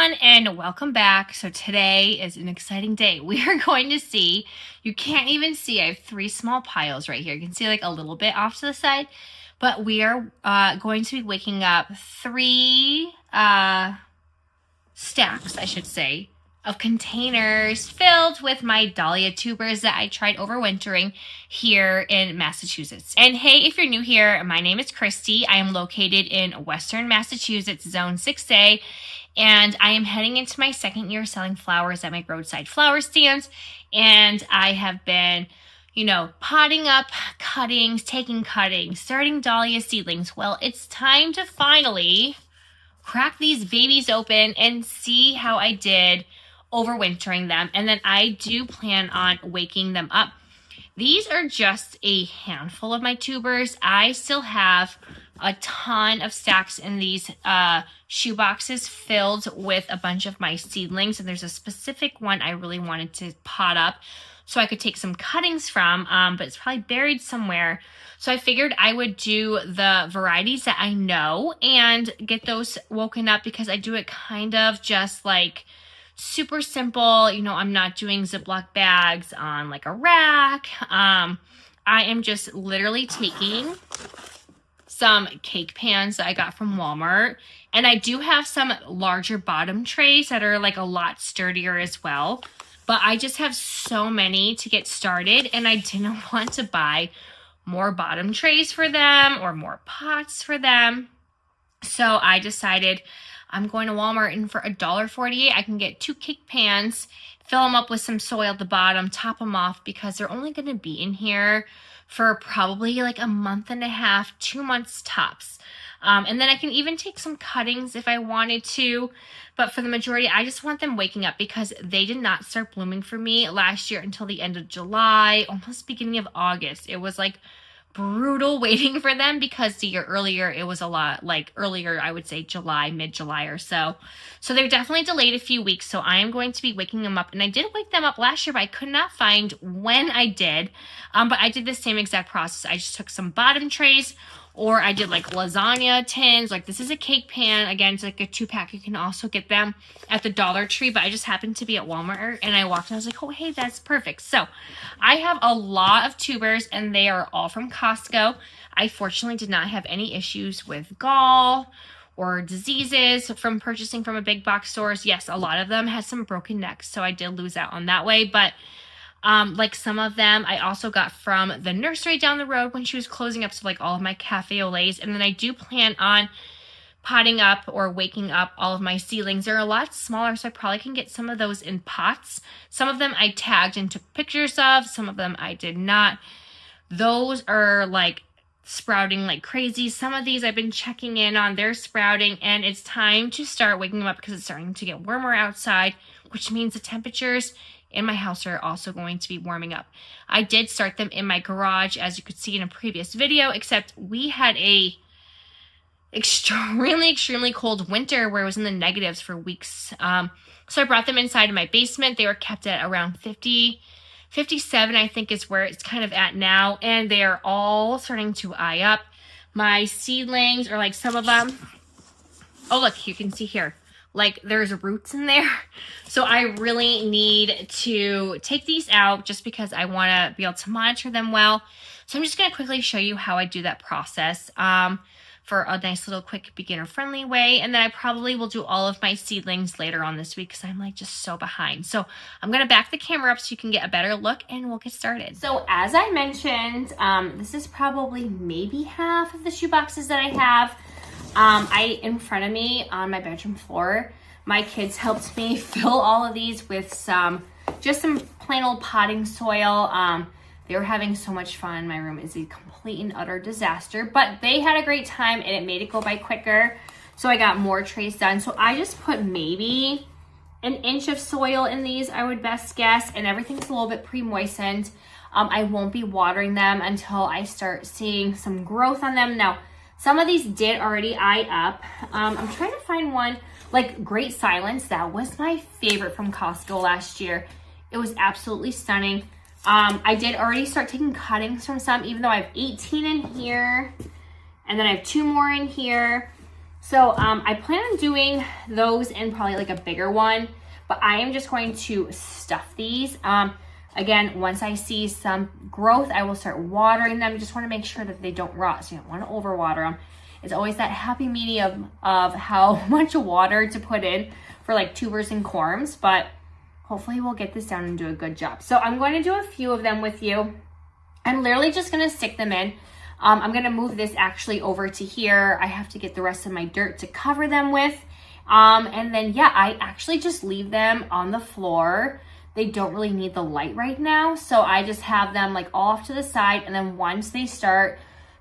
everyone, and welcome back. So today is an exciting day. We are going to see, you can't even see, I have 3 small piles right here. You can see like a little bit off to the side, but we are going to be waking up 3 stacks, I should say, of containers filled with my dahlia tubers that I tried overwintering here in Massachusetts. And hey, if you're new here, my name is Christy. I am located in Western Massachusetts, Zone 6A, and I am heading into my 2nd year selling flowers at my roadside flower stands. And I have been, potting up cuttings, taking cuttings, starting dahlia seedlings. Well, it's time to finally crack these babies open and see how I did overwintering them, and then I do plan on waking them up. These are just a handful of my tubers. I still have a ton of stacks in these shoe boxes filled with a bunch of my seedlings, and there's a specific one I really wanted to pot up so I could take some cuttings from, but it's probably buried somewhere. So I figured I would do the varieties that I know and get those woken up, because I do it kind of just like super simple. I'm not doing Ziploc bags on like a rack. I am just literally taking some cake pans that I got from Walmart, and I do have some larger bottom trays that are like a lot sturdier as well, but I just have so many to get started, and I didn't want to buy more bottom trays for them or more pots for them. So I decided I'm going to Walmart, and for $1.48, I can get 2 cake pans, fill them up with some soil at the bottom, top them off, because they're only going to be in here for probably like a month and a half, 2 months tops. And then I can even take some cuttings if I wanted to. But for the majority, I just want them waking up, because they did not start blooming for me last year until the end of July, almost beginning of August. It was like brutal waiting for them, because the year earlier it was a lot like earlier, I would say July, mid-July or so. So they're definitely delayed a few weeks. So I am going to be waking them up, and I did wake them up last year, but I could not find when I did. But I did the same exact process. I just took some bottom trays, or I did like lasagna tins. Like this is a cake pan. Again, it's like a 2-pack. You can also get them at the Dollar Tree, but I just happened to be at Walmart, and I walked and I was like, oh, hey, that's perfect. So I have a lot of tubers, and they are all from Costco. I fortunately did not have any issues with gall or diseases from purchasing from a big box stores. Yes, a lot of them had some broken necks, so I did lose out on that way, but like some of them I also got from the nursery down the road when she was closing up, so like all of my cafe au laits. And then I do plan on potting up or waking up all of my seedlings. They're a lot smaller, so I probably can get some of those in pots. Some of them I tagged and took pictures of, some of them I did not. Those are like sprouting like crazy. Some of these I've been checking in on, they're sprouting, and it's time to start waking them up because it's starting to get warmer outside, which means the temperatures in my house are also going to be warming up. I did start them in my garage, as you could see in a previous video, except we had a extremely cold winter where it was in the negatives for weeks. So I brought them inside of my basement. They were kept at around 50, 57, I think is where it's kind of at now, and they are all starting to eye up. My seedlings, or like some of them, oh look, you can see here, like there's roots in there. So I really need to take these out just because I want to be able to monitor them well. So I'm just going to quickly show you how I do that process for a nice little quick beginner friendly way. And then I probably will do all of my seedlings later on this week because I'm like just so behind. So I'm going to back the camera up so you can get a better look, and we'll get started. So as I mentioned, this is probably maybe half of the shoe boxes that I have. In front of me on my bedroom floor, my kids helped me fill all of these with just some plain old potting soil. They were having so much fun. My room is a complete and utter disaster, but they had a great time, and it made it go by quicker. So I got more trays done. So I just put maybe an inch of soil in these, I would best guess, and everything's a little bit pre-moistened. I won't be watering them until I start seeing some growth on them. Now, some of these did already eye up. I'm trying to find one, like Great Silence. That was my favorite from Costco last year. It was absolutely stunning. I did already start taking cuttings from some, even though I have 18 in here. And then I have 2 more in here. So I plan on doing those in probably like a bigger one, but I am just going to stuff these. Again, once I see some growth, I will start watering them. Just want to make sure that they don't rot, so you don't want to overwater them. It's always that happy medium of how much water to put in for like tubers and corms, but hopefully we'll get this down and do a good job. So I'm going to do a few of them with you. I'm literally just going to stick them in. I'm going to move this actually over to here. I have to get the rest of my dirt to cover them with. And then, yeah, I actually just leave them on the floor. They don't really need the light right now. So I just have them like all off to the side. And then once they start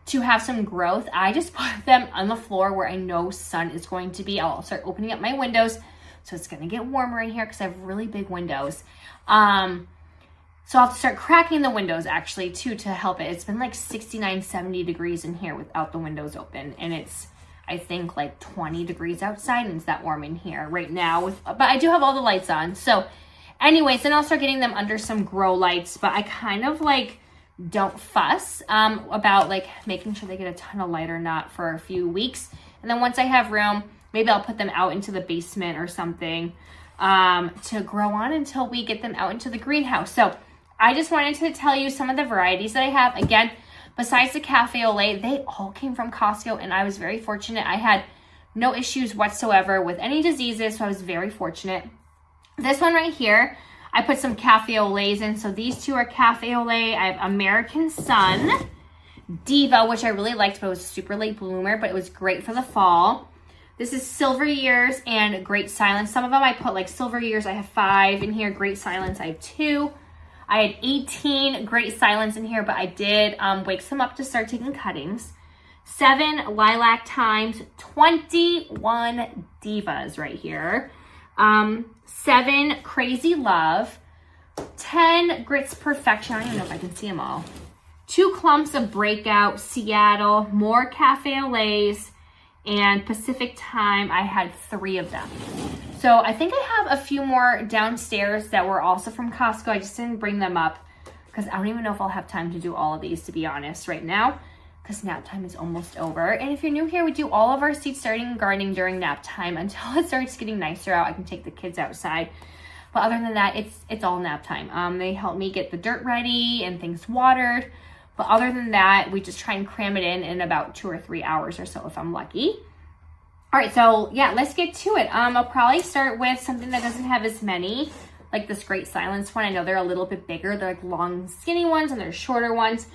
to have some growth, I just put them on the floor where I know sun is going to be. I'll start opening up my windows. So it's going to get warmer in here because I have really big windows. So I'll have to start cracking the windows actually too to help it. It's been like 69, 70 degrees in here without the windows open. And it's, I think, like 20 degrees outside, and it's that warm in here right now. But I do have all the lights on. So anyways, then I'll start getting them under some grow lights. But I kind of like don't fuss about like making sure they get a ton of light or not for a few weeks. And then once I have room, maybe I'll put them out into the basement or something to grow on until we get them out into the greenhouse. So I just wanted to tell you some of the varieties that I have. Again, besides the cafe au lait, they all came from Costco, and I was very fortunate. I had no issues whatsoever with any diseases, so I was very fortunate. This one right here, I put some cafe au laits in. So these two are cafe au lait. I have American Sun, Diva, which I really liked, but it was a super late bloomer, but it was great for the fall. This is Silver Years and Great Silence. Some of them I put like Silver Years, I have 5 in here. Great Silence, I have 2. I had 18 Great Silence in here, but I did wake some up to start taking cuttings. 7 Lilac Times, 21 Divas right here. 7 Crazy Love, 10 Grits Perfection. I don't even know if I can see them all. 2 Clumps of Breakout, Seattle, more Cafe au Laits, and Pacific Time. I had 3 of them. So I think I have a few more downstairs that were also from Costco. I just didn't bring them up because I don't even know if I'll have time to do all of these, to be honest, right now, because nap time is almost over. And if you're new here, we do all of our seed starting gardening during nap time until it starts getting nicer out. I can take the kids outside. But other than that, it's all nap time. They help me get the dirt ready and things watered. But other than that, we just try and cram it in about 2 or 3 hours or so if I'm lucky. All right, so yeah, let's get to it. I'll probably start with something that doesn't have as many, like this Great Silence one. I know they're a little bit bigger. They're like long, skinny ones, and they're shorter ones.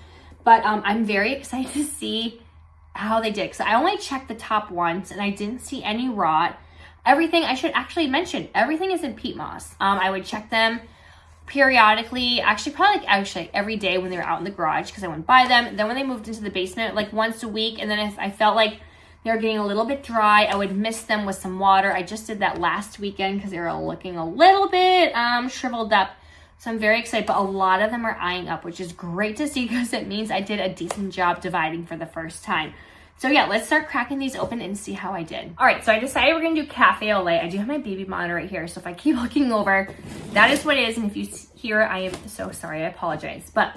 But I'm very excited to see how they did. So I only checked the top once, and I didn't see any rot. Everything, I should actually mention, everything is in peat moss. I would check them periodically, probably every day when they were out in the garage because I went by them. Then when they moved into the basement, like once a week. And then if I felt like they were getting a little bit dry, I would mist them with some water. I just did that last weekend because they were looking a little bit shriveled up. So I'm very excited, but a lot of them are eyeing up, which is great to see because it means I did a decent job dividing for the first time. So yeah, let's start cracking these open and see how I did. All right, so I decided we're gonna do cafe au lait. I do have my baby monitor right here, so if I keep looking over, that is what it is. And if you hear, I am so sorry, I apologize. But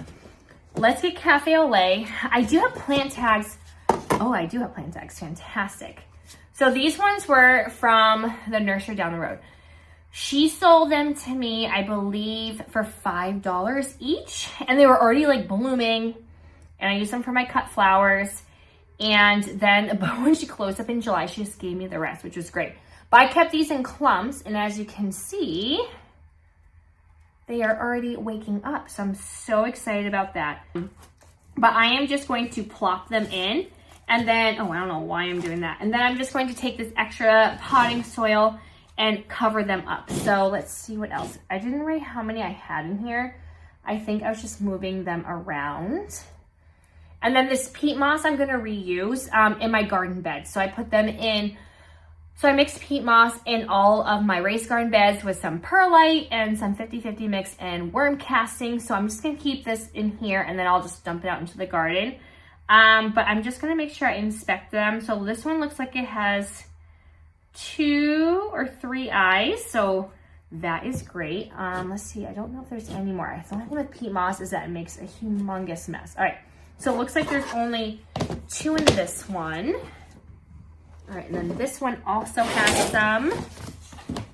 let's get cafe au lait. I do have plant tags. Oh, I do have plant tags, fantastic. So these ones were from the nursery down the road. She sold them to me, I believe, for $5 each. And they were already like blooming. And I used them for my cut flowers. And then when she closed up in July, she just gave me the rest, which was great. But I kept these in clumps. And as you can see, they are already waking up. So I'm so excited about that. But I am just going to plop them in. And then, oh, I don't know why I'm doing that. And then I'm just going to take this extra potting soil and cover them up. So let's see what else. I didn't write how many I had in here. I think I was just moving them around. And then this peat moss I'm gonna reuse in my garden bed. So I put them in, so I mixed peat moss in all of my raised garden beds with some perlite and some 50-50 mix and worm casting. So I'm just gonna keep this in here and then I'll just dump it out into the garden. But I'm just gonna make sure I inspect them. So this one looks like it has 2 or 3 eyes. So that is great. Let's see, I don't know if there's any more. The only thing with peat moss is that it makes a humongous mess. All right, so it looks like there's only 2 in this one. All right, and then this one also has some,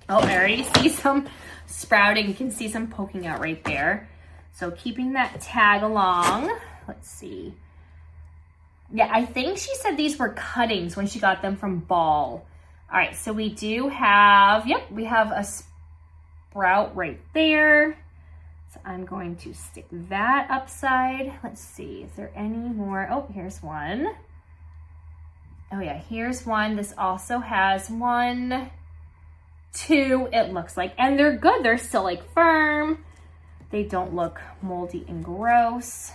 oh, I already see some sprouting. You can see some poking out right there. So keeping that tag along. Let's see. Yeah, I think she said these were cuttings when she got them from Ball. All right, so we do have, yep, we have a sprout right there. So I'm going to stick that upside. Let's see, is there any more? Oh, here's one. Oh yeah, here's one. This also has 1, 2, it looks like, and they're good. They're still like firm. They don't look moldy and gross.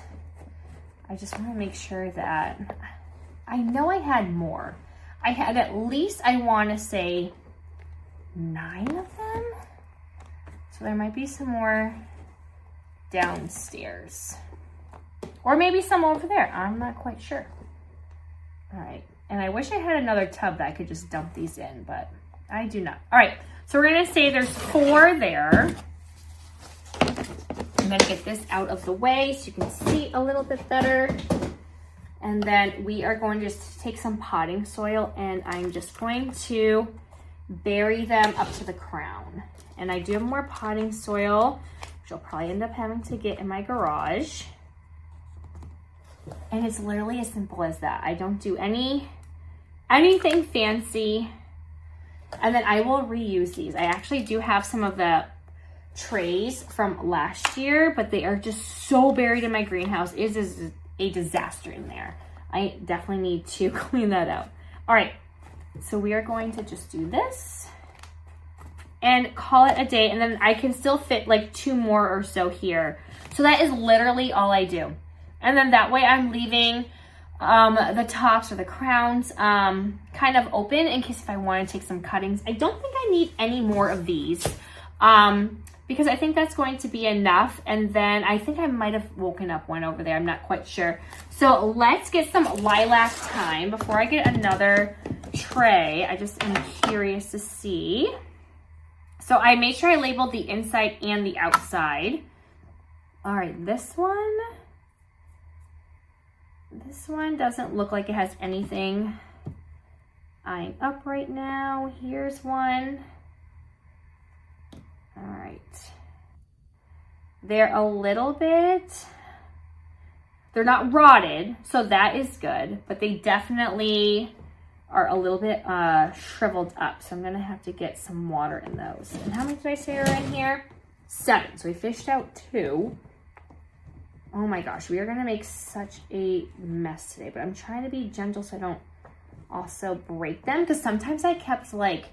I just want to make sure that, I know I had more. I had at least, I want to say 9 of them. So there might be some more downstairs. Or maybe some over there. I'm not quite sure. All right. And I wish I had another tub that I could just dump these in, but I do not. All right. So we're going to say there's 4 there. I'm going to get this out of the way so you can see a little bit better. And then we are going to just take some potting soil and I'm just going to bury them up to the crown. And I do have more potting soil, which I'll probably end up having to get in my garage. And it's literally as simple as that. I don't do anything fancy. And then I will reuse these. I actually do have some of the trays from last year, but they are just so buried in my greenhouse. It is a disaster in there. I definitely need to clean that out. All right, so we are going to just do this and call it a day, and then I can still fit like 2 more or so here. So that is literally all I do. And then that way I'm leaving the tops or the crowns kind of open in case if I want to take some cuttings. I don't think I need any more of these because I think that's going to be enough. And then I think I might have woken up one over there. I'm not quite sure. So let's get some lilac thyme before I get another tray. I just am curious to see. So I made sure I labeled the inside and the outside. All right, this one doesn't look like it has anything eyeing up right now. Here's one. All right. They're a little bit, they're not rotted, so that is good, but they definitely are a little bit shriveled up. So I'm gonna have to get some water in those. And how many did I say are in here? 7, so we fished out 2. Oh my gosh, we are gonna make such a mess today, but I'm trying to be gentle so I don't also break them, because sometimes I kept like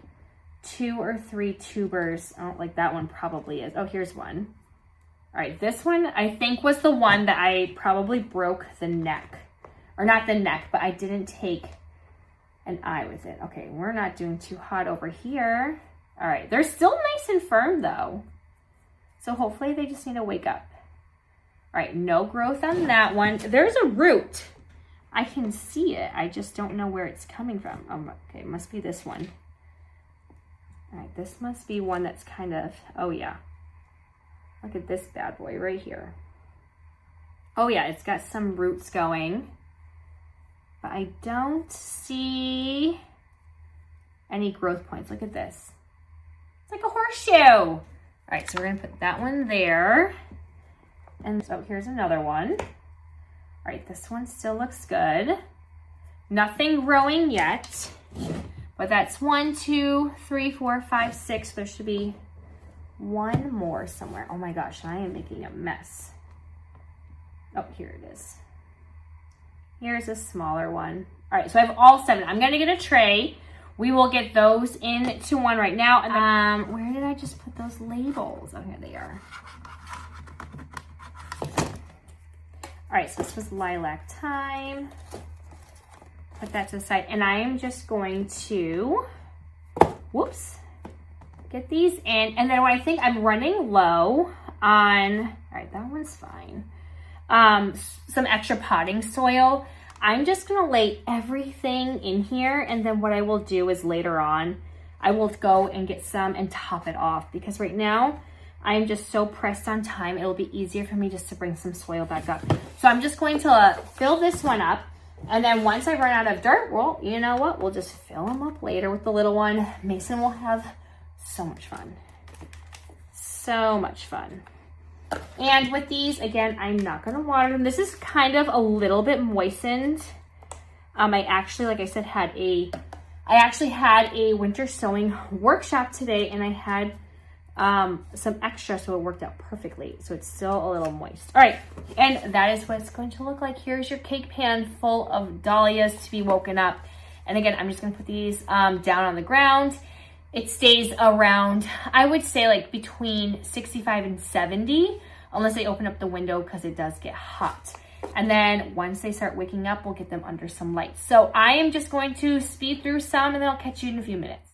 2 or 3 tubers. Oh, like that one probably is. Oh, here's one. All right, this one I think was the one that I probably broke the neck, or not the neck, but I didn't take an eye with it. Okay, we're not doing too hot over here. All right, they're still nice and firm though. So hopefully they just need to wake up. All right, no growth on that one. There's a root. I can see it. I just don't know where it's coming from. Okay, it must be this one. All right, this must be one that's kind of, oh yeah. Look at this bad boy right here. Oh yeah, it's got some roots going. But I don't see any growth points. Look at this. It's like a horseshoe. All right, so we're gonna put that one there. And so here's another one. All right, this one still looks good. Nothing growing yet, but that's 1, 2, 3, 4, 5, 6. There should be one more somewhere. Oh my gosh, I am making a mess. Oh, here it is. Here's a smaller one. All right, so I have all 7. I'm gonna get a tray. We will get those into one right now. And then, where did I just put those labels? Oh, here they are. All right, so this was lilac thyme. Put that to the side. And I am just going to, whoops, get these in. And then I think I'm running low on, all right, that one's fine. Some extra potting soil. I'm just gonna lay everything in here, and then what I will do is later on, I will go and get some and top it off, because right now I'm just so pressed on time. It'll be easier for me just to bring some soil back up. So I'm just going to fill this one up. And then once I run out of dirt, well, you know what? We'll just fill them up later with the little one. Mason will have so much fun. So much fun. And with these, again, I'm not going to water them. This is kind of a little bit moistened. I actually, like I said, I actually had a winter sewing workshop today, and I had some extra, so it worked out perfectly. So it's still a little moist. All right, and that is what it's going to look like. Here's your cake pan full of dahlias to be woken up. And again, I'm just going to put these down on the ground. It stays around, I would say, like between 65 and 70, unless I open up the window because it does get hot. And then once they start waking up, we'll get them under some lights. So I am just going to speed through some, and then I'll catch you in a few minutes.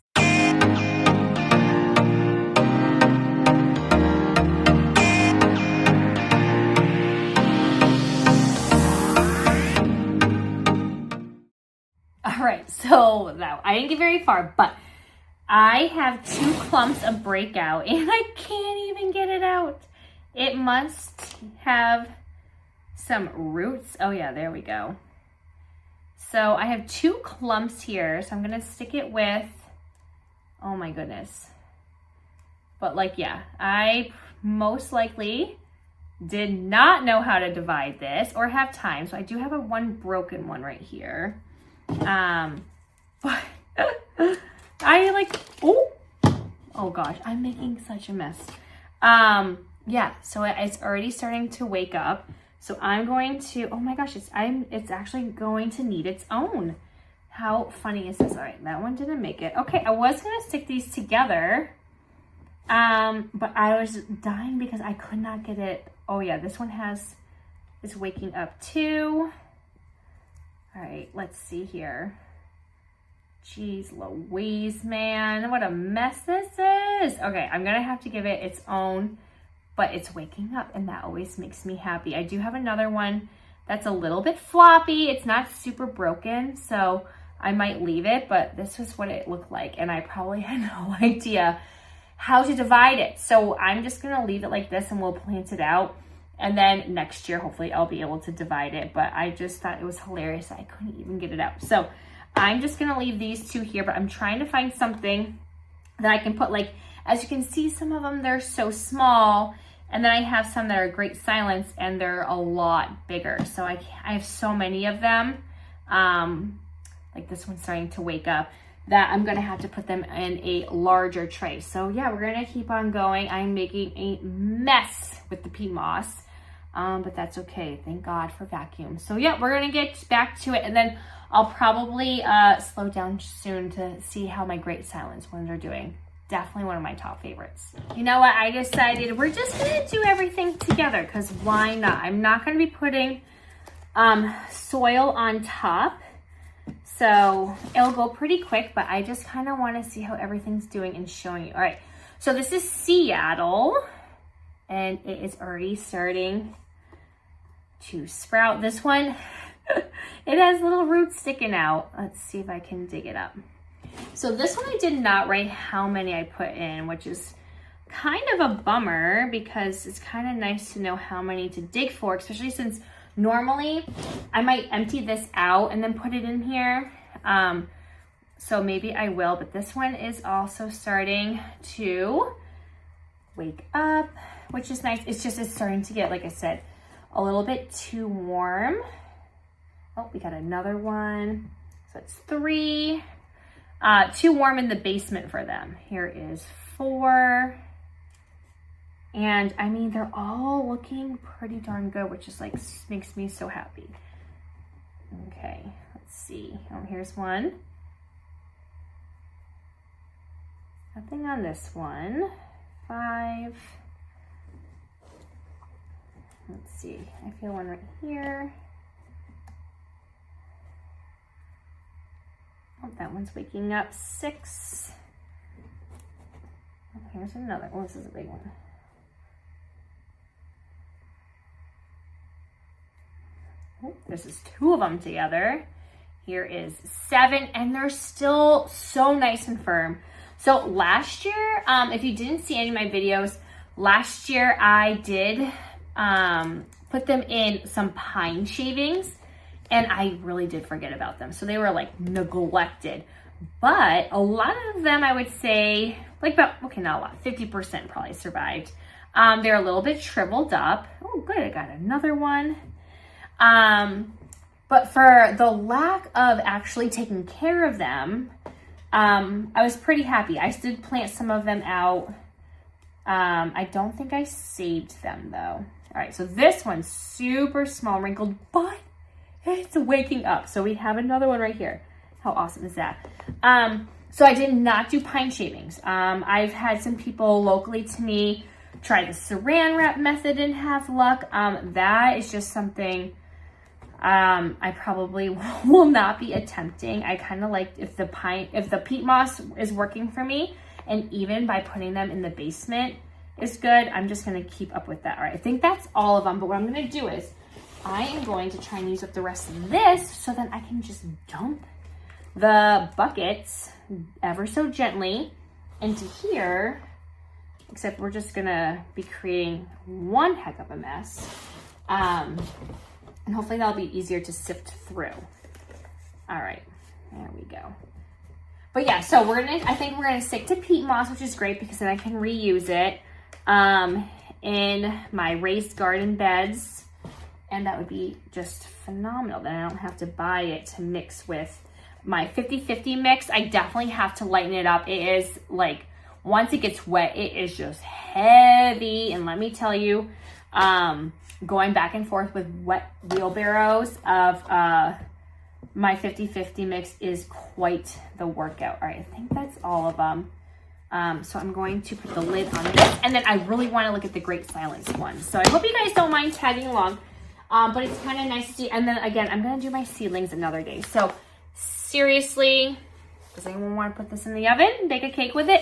All right, so now I didn't get very far, but I have 2 clumps of breakout, and I can't even get it out. It must have some roots. Oh yeah, there we go. So I have 2 clumps here, so I'm gonna stick it with, oh my goodness. But like, yeah, I most likely did not know how to divide this or have time. So I do have one broken one right here. But I like, oh gosh, I'm making such a mess. Yeah, so it's already starting to wake up. So I'm going to, oh my gosh, it's actually going to need its own. How funny is this? All right, that one didn't make it. Okay, I was gonna stick these together, but I was dying because I could not get it. Oh yeah, this one is waking up too. All right, let's see here. Jeez Louise, man, what a mess this is. Okay, I'm gonna have to give it its own, but it's waking up, and that always makes me happy. I do have another one that's a little bit floppy. It's not super broken, so I might leave it, but this was what it looked like, and I probably had no idea how to divide it. So I'm just gonna leave it like this, and we'll plant it out. And then next year, hopefully I'll be able to divide it, but I just thought it was hilarious that I couldn't even get it out. So I'm just gonna leave these 2 here, but I'm trying to find something that I can put, like, as you can see, some of them, they're so small. And then I have some that are great silence, and they're a lot bigger. So I have so many of them, like this one's starting to wake up, that I'm gonna have to put them in a larger tray. So yeah, we're gonna keep on going. I'm making a mess with the peat moss, but that's okay. Thank God for vacuum. So yeah, we're gonna get back to it, and then I'll probably slow down soon to see how my great silence ones are doing. Definitely one of my top favorites. You know what? I decided we're just gonna do everything together, because why not? I'm not gonna be putting soil on top, so it'll go pretty quick, but I just kind of want to see how everything's doing and showing you. All right, so this is Seattle, and it is already starting to sprout. This one, it has little roots sticking out. Let's see if I can dig it up. So this one I did not write how many I put in, which is kind of a bummer, because it's kind of nice to know how many to dig for, especially since normally I might empty this out and then put it in here. So maybe I will, but this one is also starting to wake up, which is nice. It's starting to get, like I said, a little bit too warm. Oh, we got another one. So it's 3. Too warm in the basement for them. Here is 4. And I mean, they're all looking pretty darn good, which is like, makes me so happy. Okay, let's see. Oh, here's one. Nothing on this one. 5. Let's see. I feel one right here. Oh, that one's waking up. 6. Oh, here's another. Oh, this is a big one. Oh, this is 2 of them together. Here is 7, and they're still so nice and firm. So last year, if you didn't see any of my videos, last year I did put them in some pine shavings, and I really did forget about them. So they were like neglected. But a lot of them, I would say, like about, okay, not a lot, 50% probably survived. They're a little bit shriveled up. Oh, good, I got another one. But for the lack of actually taking care of them, I was pretty happy. I did plant some of them out. I don't think I saved them though. All right, so this one's super small, wrinkled, but it's waking up. So we have another one right here. How awesome is that? So I did not do pine shavings. I've had some people locally to me try the saran wrap method and have luck. That is just something I probably will not be attempting. I kind of like if the peat moss is working for me, and even by putting them in the basement is good, I'm just gonna keep up with that. All right, I think that's all of them, but what I'm gonna do is I am going to try and use up the rest of this so then I can just dump the buckets ever so gently into here, except we're just gonna be creating one heck of a mess. And hopefully that'll be easier to sift through. All right, there we go. But yeah, so I think we're gonna stick to peat moss, which is great because then I can reuse it in my raised garden beds. And that would be just phenomenal. Then I don't have to buy it to mix with my 50-50 mix. I definitely have to lighten it up. It is like, once it gets wet, it is just heavy. And let me tell you, going back and forth with wet wheelbarrows of my 50-50 mix is quite the workout. All right, I think that's all of them. So I'm going to put the lid on this, and then I really want to look at the Great Silence one. So I hope you guys don't mind tagging along, but it's kind of nice to see. And then again, I'm going to do my seedlings another day. So seriously, does anyone want to put this in the oven and bake a cake with it?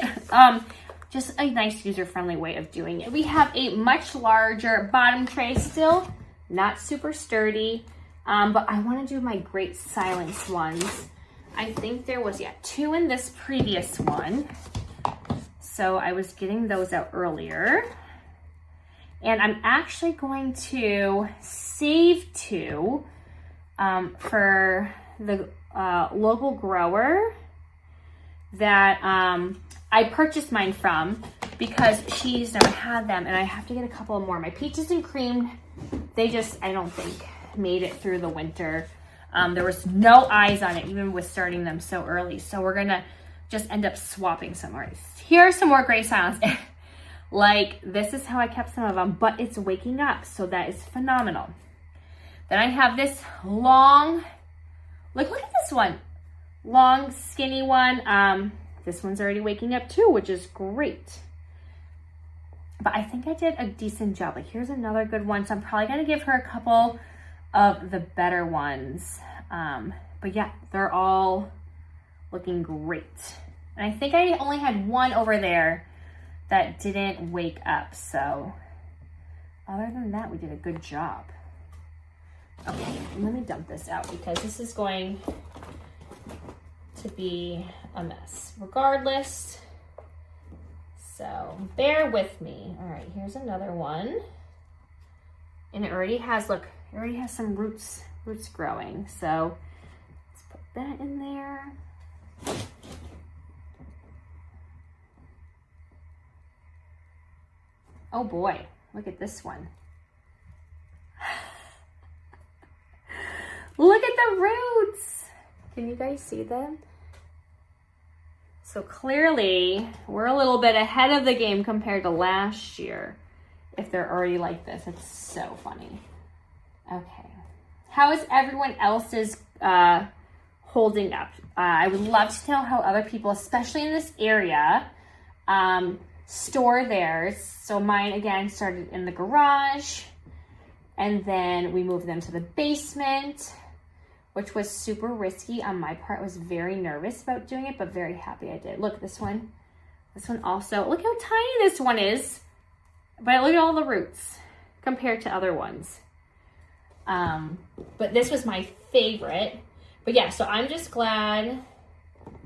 Just a nice user-friendly way of doing it. We have a much larger bottom tray still, not super sturdy, but I want to do my Great Silence ones. I think there was, yeah, 2 in this previous one. So I was getting those out earlier. And I'm actually going to save 2 for the local grower that I purchased mine from because she's never had them, and I have to get a couple more. My peaches and cream, they just, I don't think, made it through the winter. There was no eyes on it, even with starting them so early. So we're gonna just end up swapping some. All right, here are some more Great Silence. Like, this is how I kept some of them, but it's waking up, so that is phenomenal. Then I have this long, like, look at this one. Long, skinny one. This one's already waking up too, which is great. But I think I did a decent job. Like, here's another good one. So I'm probably gonna give her a couple of the better ones. But yeah, they're all looking great. And I think I only had one over there that didn't wake up. So other than that, we did a good job. Okay, let me dump this out because this is going to be a mess regardless. So bear with me. All right, here's another one. And it already has, look, it already has some roots growing. So let's put that in there. Oh boy, look at this one. Look at the roots. Can you guys see them? So clearly we're a little bit ahead of the game compared to last year. If they're already like this, it's so funny. Okay, how is everyone else's holding up? I would love to know how other people, especially in this area, store theirs. So mine, again, started in the garage, and then we moved them to the basement, which was super risky on my part. I was very nervous about doing it, but very happy I did. Look, this one also, look how tiny this one is. But look at all the roots compared to other ones. But this was my favorite. But yeah, so I'm just glad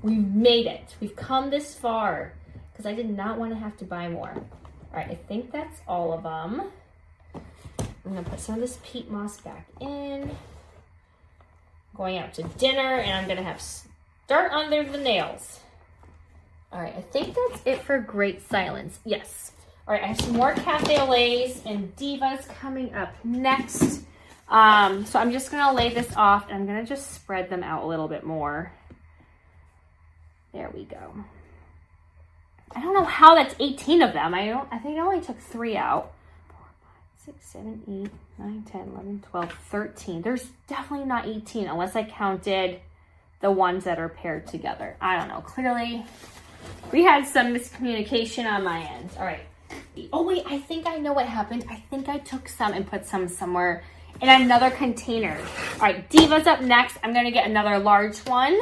we made it. We've come this far because I did not want to have to buy more. All right, I think that's all of them. I'm gonna put some of this peat moss back in. going out to dinner, and I'm gonna have start under the nails. All right, I think that's it for Great Silence. Yes. All right, I have some more cafe au laits and divas coming up next. So I'm just gonna lay this off, and I'm gonna just spread them out a little bit more. There we go. I don't know how that's 18 of them. I think I only took 3 out. 4, 5, 6, 7, 8, 9, 10, 11, 12, 13. There's definitely not 18 unless I counted the ones that are paired together. I don't know. Clearly, we had some miscommunication on my end. All right. Oh, wait. I think I know what happened. I think I took some and put some somewhere in another container. All right. Diva's up next. I'm going to get another large one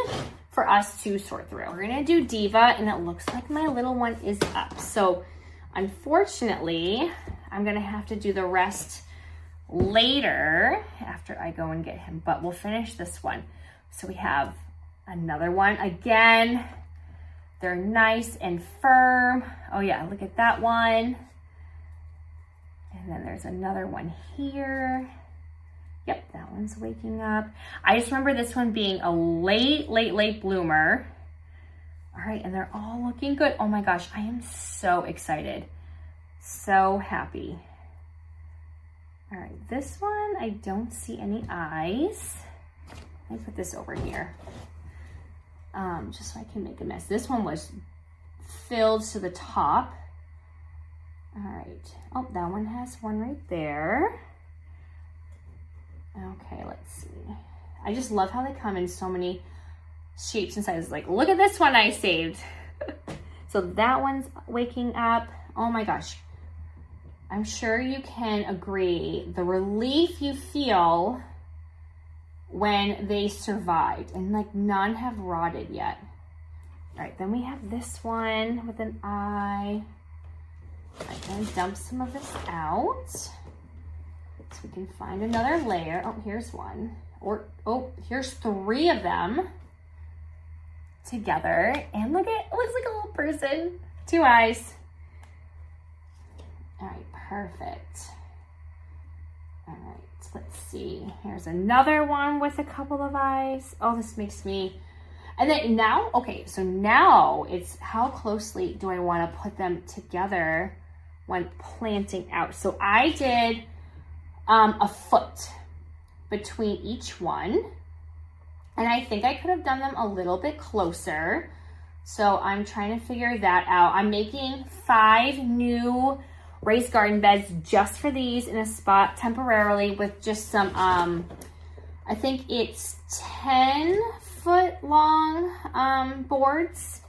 for us to sort through. We're going to do Diva, and it looks like my little one is up. So, unfortunately, I'm going to have to do the rest later after I go and get him, but we'll finish this one. So we have another one. Again, they're nice and firm. Oh yeah, look at that one. And then there's another one here. Yep, that one's waking up. I just remember this one being a late bloomer. All right, and they're all looking good. Oh my gosh, I am so excited. So happy. All right, this one, I don't see any eyes. Let me put this over here, just so I can make a mess. This one was filled to the top. All right. Oh, that one has one right there. Okay, let's see. I just love how they come in so many shapes and sizes. Like, look at this one I saved. So that one's waking up. Oh my gosh. I'm sure you can agree the relief you feel when they survived, and like none have rotted yet. All right, then we have this one with an eye. I'm gonna dump some of this out so we can find another layer. Oh, here's one. Or, oh, here's 3 of them together. And look at, it looks like a little person. 2 eyes. All right, perfect. All right, let's see. Here's another one with a couple of eyes. Oh, this makes me, and then now, okay, so now it's how closely do I want to put them together when planting out. So I did a foot between each one, and I think I could have done them a little bit closer. So I'm trying to figure that out. I'm making 5 new raised garden beds just for these in a spot temporarily with just some, I think it's 10-foot long boards,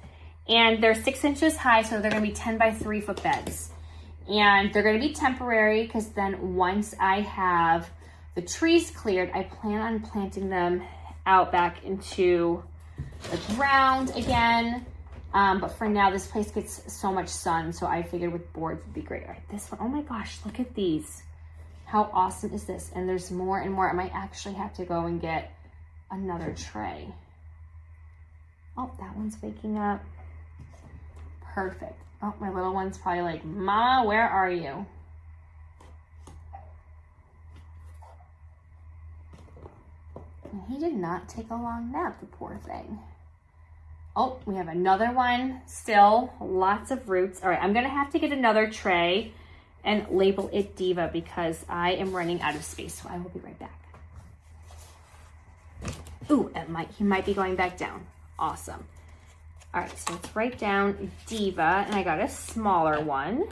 and they're 6 inches high, so they're gonna be 10 by 3-foot beds. And they're gonna be temporary because then once I have the trees cleared, I plan on planting them out back into the ground again. But for now, this place gets so much sun, so I figured with boards would be great. All right, this one, oh my gosh, look at these. How awesome is this? And there's more and more. I might actually have to go and get another tray. Oh, that one's waking up. Perfect. Oh, my little one's probably like, Mama, where are you? And he did not take a long nap, the poor thing. Oh, we have another one still, lots of roots. All right, I'm gonna have to get another tray and label it Diva because I am running out of space, so I will be right back. Ooh, he might be going back down. Awesome. All right, so let's write down Diva, and I got a smaller one.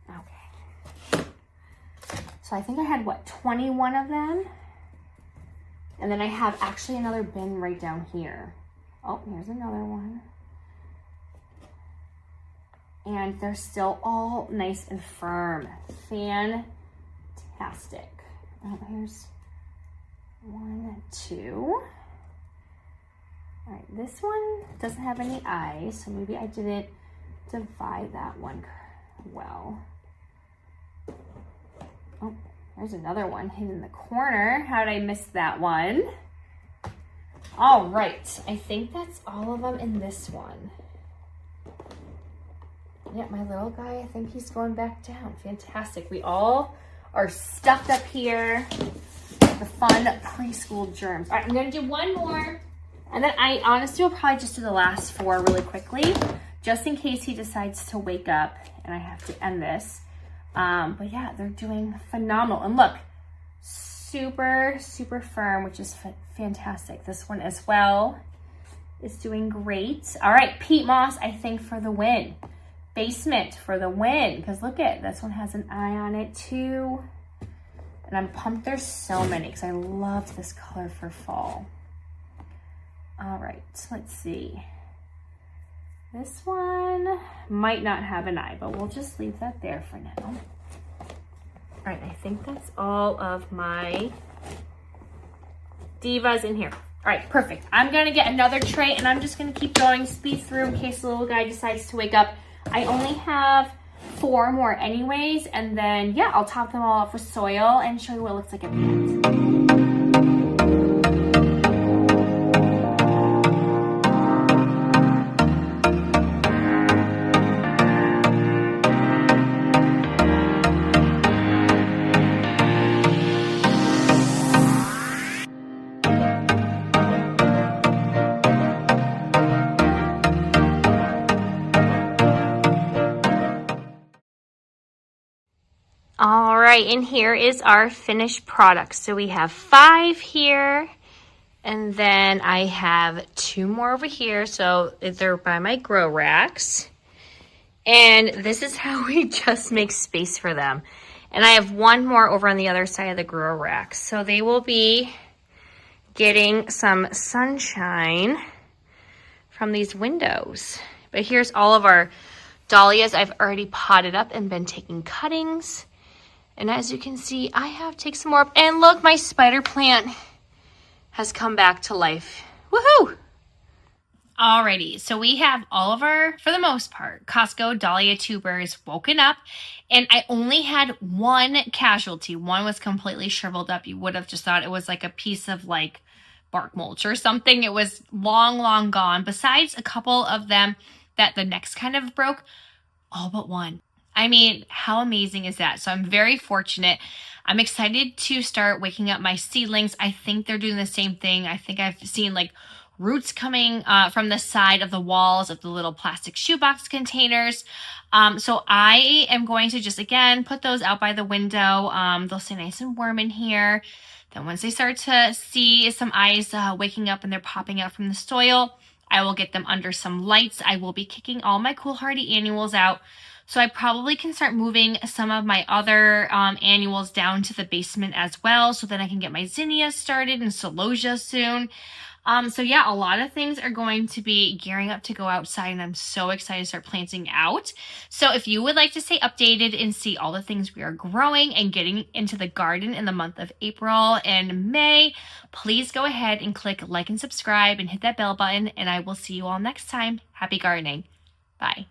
Okay. So I think I had, what, 21 of them? And then I have actually another bin right down here. Oh, here's another one. And they're still all nice and firm. Fantastic. Oh, here's 1, 2. All right, this one doesn't have any eyes, so maybe I didn't divide that one well. Oh, there's another one hidden in the corner. How did I miss that one? All right, I think that's all of them in this one. Yeah, my little guy, I think he's going back down. Fantastic. We all are stuffed up here. the fun preschool germs. All right, I'm gonna do one more, and then I honestly will probably just do the last 4 really quickly, just in case he decides to wake up and I have to end this. But yeah, they're doing phenomenal. And look, super, super firm, which is fantastic. This one as well is doing great. All right, peat moss, I think, for the win. Basement for the win, because look at, this one has an eye on it too. And I'm pumped there's so many, because I love this color for fall. All right, let's see. This one might not have an eye, but we'll just leave that there for now. All right, I think that's all of my divas in here. All right, perfect. I'm gonna get another tray and I'm just gonna keep going, speed through in case the little guy decides to wake up. I only have 4 more anyways, and then yeah, I'll top them all off with soil and show you what it looks like at the end. All right, and here is our finished product. So we have 5 here, and then I have 2 more over here. So they're by my grow racks. And this is how we just make space for them. And I have 1 more over on the other side of the grow rack. So they will be getting some sunshine from these windows. But here's all of our dahlias. I've already potted up and been taking cuttings. And as you can see, I have taken some more up. And look, my spider plant has come back to life. Woohoo! Alrighty, so we have all of our, for the most part, Costco dahlia tubers woken up. And I only had 1 casualty. One was completely shriveled up. You would have just thought it was like a piece of like bark mulch or something. It was long, long gone. Besides a couple of them that the necks kind of broke, all but 1. I mean, how amazing is that? So I'm very fortunate. I'm excited to start waking up my seedlings. I think they're doing the same thing. I think I've seen like roots coming from the side of the walls of the little plastic shoebox containers. So I am going to just, again, put those out by the window. They'll stay nice and warm in here. Then once they start to see some eyes waking up and they're popping out from the soil, I will get them under some lights. I will be kicking all my cool hardy annuals out. So I probably can start moving some of my other annuals down to the basement as well, so then I can get my zinnias started and celosia soon. So yeah, a lot of things are going to be gearing up to go outside, and I'm so excited to start planting out. So if you would like to stay updated and see all the things we are growing and getting into the garden in the month of April and May, please go ahead and click like and subscribe and hit that bell button, and I will see you all next time. Happy gardening. Bye.